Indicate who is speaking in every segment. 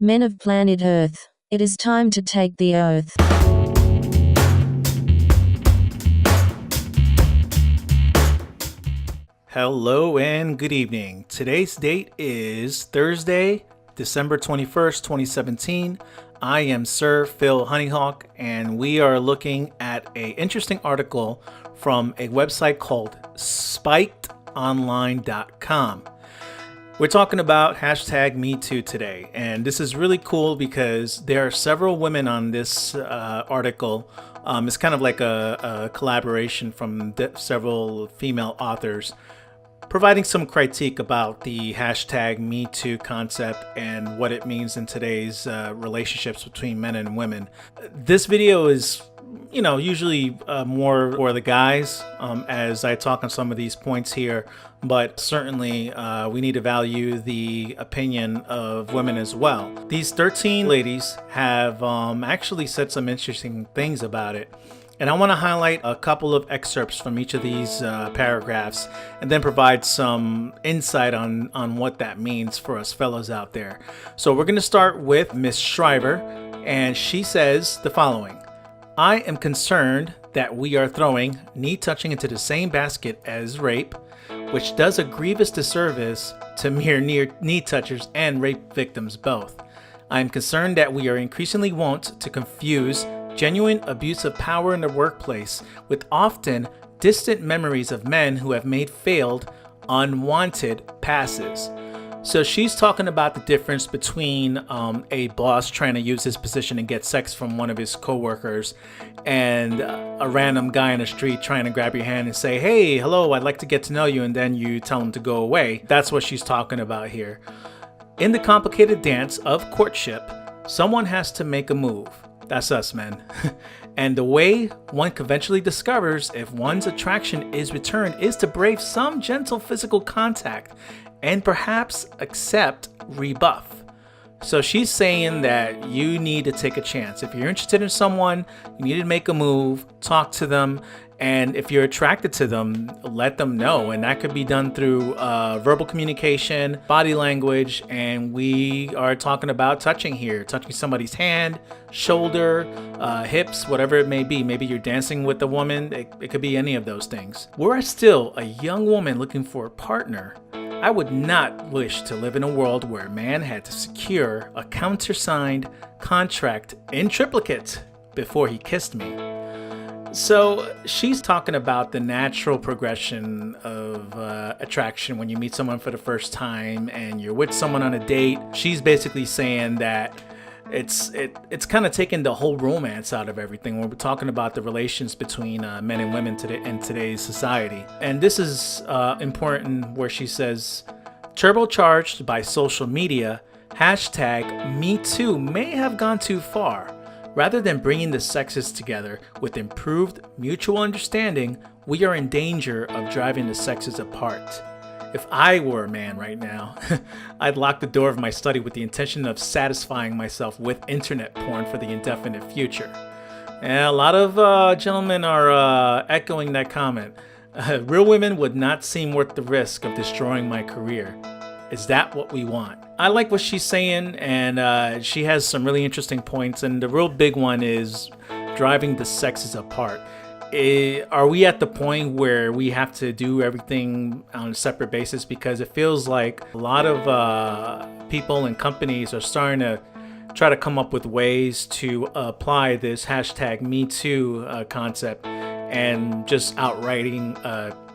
Speaker 1: Men of planet Earth, it is time to take the oath.
Speaker 2: Hello and good evening. Today's date is Thursday, December 21st, 2017. I am Sir Phil Honeyhawk, and we are looking at an interesting article from a website called spikedonline.com. We're talking about hashtag Metoo today, and this is really cool because there are several women on this article. It's kind of like a collaboration from several female authors providing some critique about the hashtag Metoo concept and what it means in today's relationships between men and women. This video is usually more for the guys as I talk on some of these points here, but certainly we need to value the opinion of women as well. These 13 ladies have actually said some interesting things about it. And I want to highlight a couple of excerpts from each of these paragraphs and then provide some insight on what that means for us fellows out there. So we're going to start with Miss Shriver, and she says the following. I am concerned that we are throwing knee touching into the same basket as rape, which does a grievous disservice to mere knee touchers and rape victims both. I am concerned that we are increasingly wont to confuse genuine abuse of power in the workplace with often distant memories of men who have made failed, unwanted passes. So she's talking about the difference between a boss trying to use his position and get sex from one of his coworkers and a random guy in the street trying to grab your hand and say, hey, hello, I'd like to get to know you, and then you tell him to go away. That's what she's talking about here. In the complicated dance of courtship, someone has to make a move. That's us, men. And the way one conventionally discovers if one's attraction is returned is to brave some gentle physical contact and perhaps accept rebuff. So she's saying that you need to take a chance. If you're interested in someone, you need to make a move, talk to them, and if you're attracted to them, let them know. And that could be done through verbal communication, body language, and we are talking about touching here. Touching somebody's hand, shoulder, hips, whatever it may be. Maybe you're dancing with a woman. It could be any of those things. Were I still a young woman looking for a partner, I would not wish to live in a world where a man had to secure a countersigned contract in triplicate before he kissed me. So she's talking about the natural progression of attraction when you meet someone for the first time and you're with someone on a date. She's basically saying that it's kind of taking the whole romance out of everything when we're talking about the relations between men and women in today's society. And this is important where she says, turbocharged by social media, hashtag #MeToo may have gone too far. Rather than bringing the sexes together with improved mutual understanding, we are in danger of driving the sexes apart. If I were a man right now, I'd lock the door of my study with the intention of satisfying myself with internet porn for the indefinite future. And a lot of gentlemen are echoing that comment. Real women would not seem worth the risk of destroying my career. Is that what we want? I like what she's saying, and she has some really interesting points, and the real big one is driving the sexes apart. Are we at the point where we have to do everything on a separate basis? Because it feels like a lot of people and companies are starting to try to come up with ways to apply this hashtag #MeToo concept and just outrighting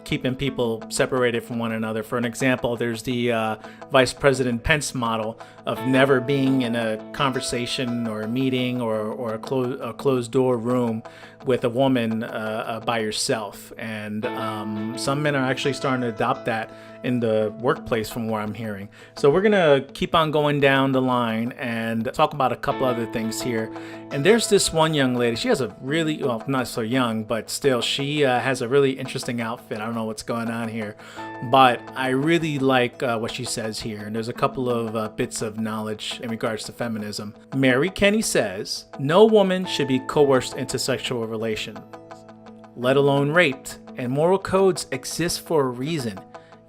Speaker 2: keeping people separated from one another. For an example, there's the Vice President Pence model of never being in a conversation or a meeting or a closed door room with a woman by yourself. And some men are actually starting to adopt that in the workplace from what I'm hearing. So we're gonna keep on going down the line and talk about a couple other things here. And there's this one young lady. She has a really, well, not so young, but still, she has a really interesting outfit. I don't know what's going on here, but I really like what she says here. And there's a couple of bits of knowledge in regards to feminism. Mary Kenny says, no woman should be coerced into sexual relations, let alone raped, and moral codes exist for a reason.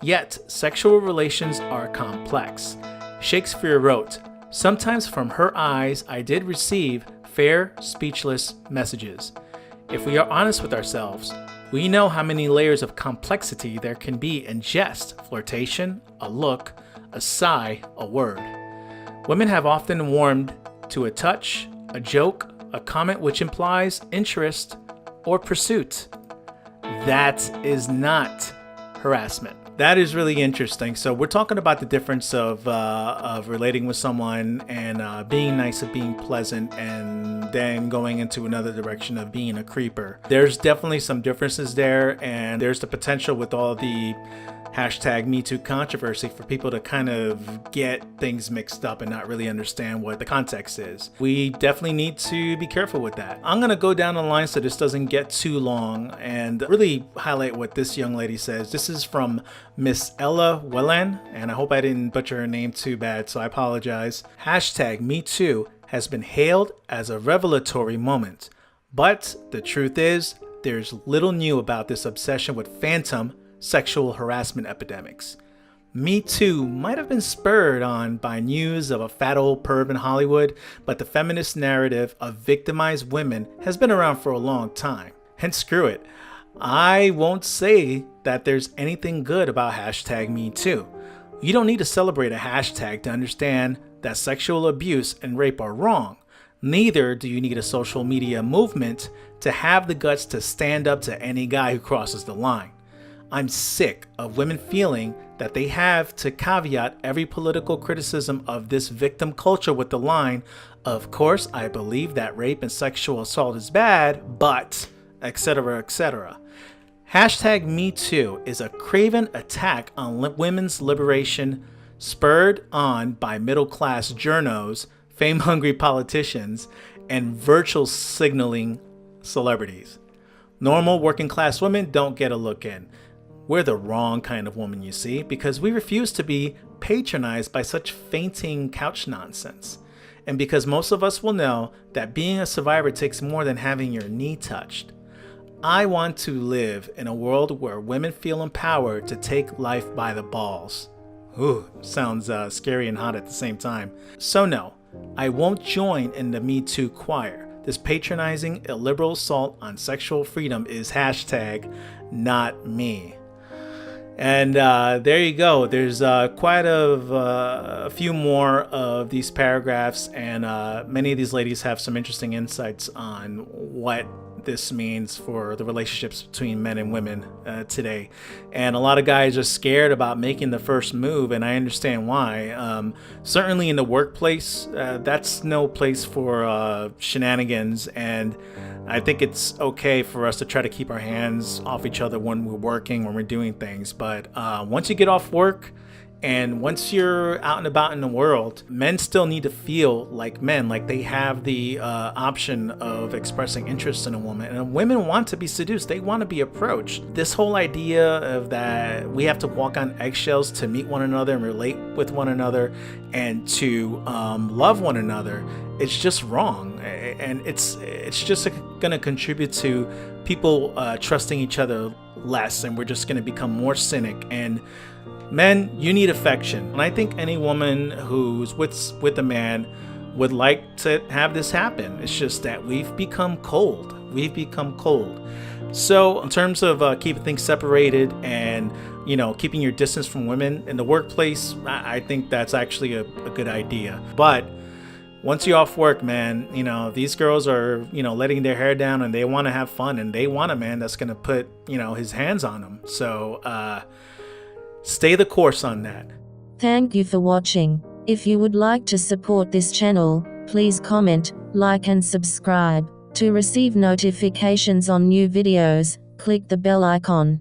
Speaker 2: Yet, sexual relations are complex. Shakespeare wrote, Sometimes from her eyes, I did receive fair, speechless messages. If we are honest with ourselves, we know how many layers of complexity there can be in jest, flirtation, a look, a sigh, a word. Women have often warmed to a touch, a joke, a comment which implies interest or pursuit. That is not harassment. That is really interesting. So we're talking about the difference of relating with someone and being nice, of being pleasant, and then going into another direction of being a creeper. There's definitely some differences there, and there's the potential with all the hashtag Metoo controversy for people to kind of get things mixed up and not really understand what the context is. We definitely need to be careful with that. I'm going to go down the line so this doesn't get too long and really highlight what this young lady says. This is from Miss Ella Wellen, and I hope I didn't butcher her name too bad, so I apologize. Hashtag Metoo has been hailed as a revelatory moment, but the truth is there's little new about this obsession with phantom sexual harassment epidemics. Me Too might have been spurred on by news of a fat old perv in Hollywood, but the feminist narrative of victimized women has been around for a long time. And screw it, I won't say that there's anything good about hashtag Me Too. You don't need to celebrate a hashtag to understand that sexual abuse and rape are wrong. Neither do you need a social media movement to have the guts to stand up to any guy who crosses the line. I'm sick of women feeling that they have to caveat every political criticism of this victim culture with the line, of course, I believe that rape and sexual assault is bad, but, etc., etc. Hashtag Me Too is a craven attack on women's liberation spurred on by middle-class journos, fame-hungry politicians, and virtual signaling celebrities. Normal working-class women don't get a look in. We're the wrong kind of woman, you see, because we refuse to be patronized by such fainting couch nonsense. And because most of us will know that being a survivor takes more than having your knee touched. I want to live in a world where women feel empowered to take life by the balls. Ooh, sounds scary and hot at the same time. So no, I won't join in the Me Too choir. This patronizing, illiberal assault on sexual freedom is hashtag not me. And there you go. There's quite a few more of these paragraphs, and many of these ladies have some interesting insights on what this means for the relationships between men and women today. And a lot of guys are scared about making the first move, and I understand why. Certainly in the workplace, that's no place for shenanigans, and I think it's okay for us to try to keep our hands off each other when we're working, when we're doing things. But once you get off work and once you're out and about in the world, men still need to feel like men, like they have the option of expressing interest in a woman. And women want to be seduced. They want to be approached. This whole idea of that we have to walk on eggshells to meet one another and relate with one another and to love one another, it's just wrong. And it's just going to contribute to people trusting each other less, and we're just going to become more cynic. And men, you need affection. And I think any woman who's with a man would like to have this happen. It's just that we've become cold. So in terms of keeping things separated and, keeping your distance from women in the workplace, I think that's actually a good idea. But once you're off work, man, these girls are, letting their hair down, and they want to have fun, and they want a man that's going to put, his hands on them. So, stay the course on that.
Speaker 1: Thank you for watching. If you would like to support this channel, please comment, like and subscribe. To receive notifications on new videos, click the bell icon.